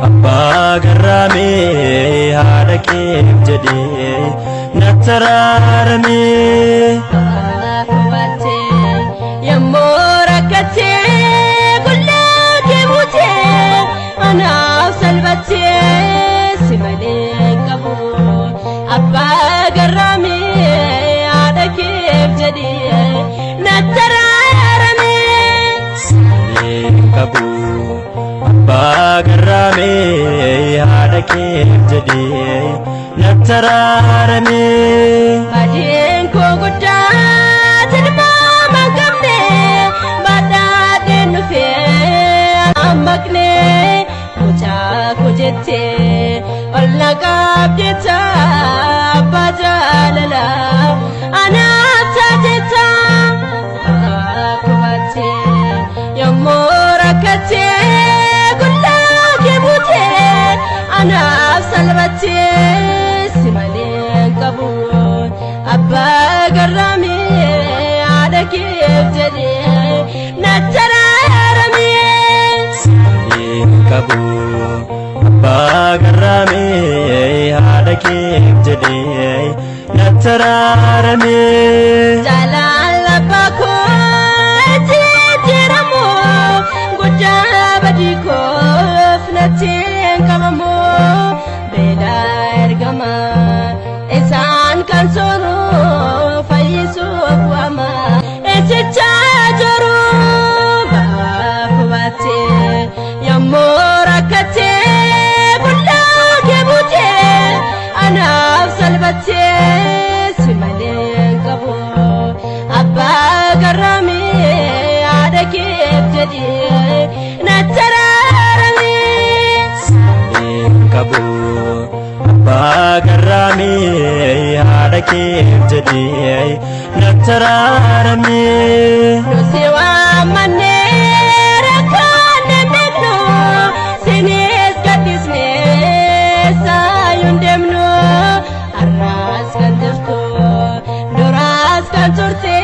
Abba garame harake jadi natararame kubate yamorakate kullake bute ana salbate simale kabu abba garame harake jadi natararame kabu Abba garame harake jadi natararame badien ko gudda tilma magamne badade nufe amagne mucha kujete olla kabjeta bajalala ana tajeta kubate yamorakate أنا سلبتي سمالي قبول أبا قرامي على كيف جدي نترارمي سمالي قبول أبا قرامي على كيف جدي نترارمي جلال أباكو تجرمو قجاب ديكو فنتي kamamu bela ergama esan kan soro faisu buama echicha joru bakubate yamorakate bulla kebute ana salbate simale kabu abba garami adake jadi natara kabu Abba garame harake jadi natararame nusiwa manera kane meno sinis kadisne sayundemno arras kanjurto doras kanjurte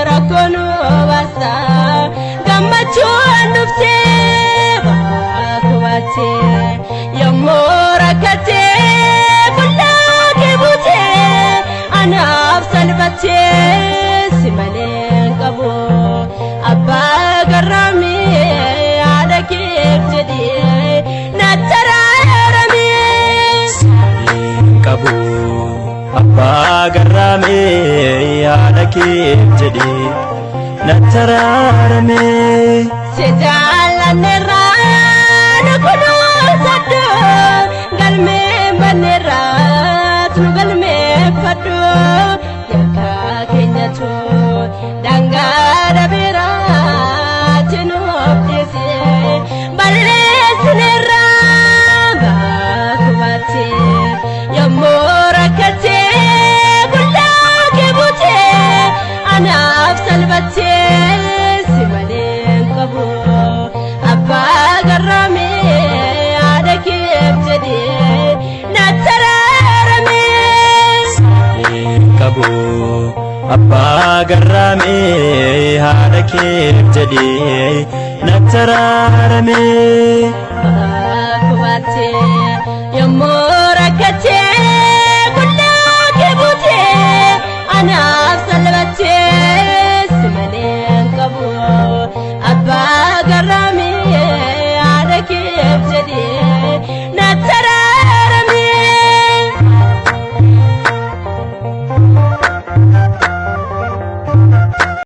rakono basa gamachu nufte bakubate yamorakate kullake bute ana salbate simale kabu abba garami adake jadi natararame kabu abba garami adake jadi natararame sejalanera nakono sadu galme banerat galme fadu yaka kenyatu danga dabira tenu optese balle sinera bakubate yamorakate kullake bute ana salbate simale kabu abba garame adake jadi natararame kabu abba garame harake jadi natararame bakubate yamorakate kullake bute ana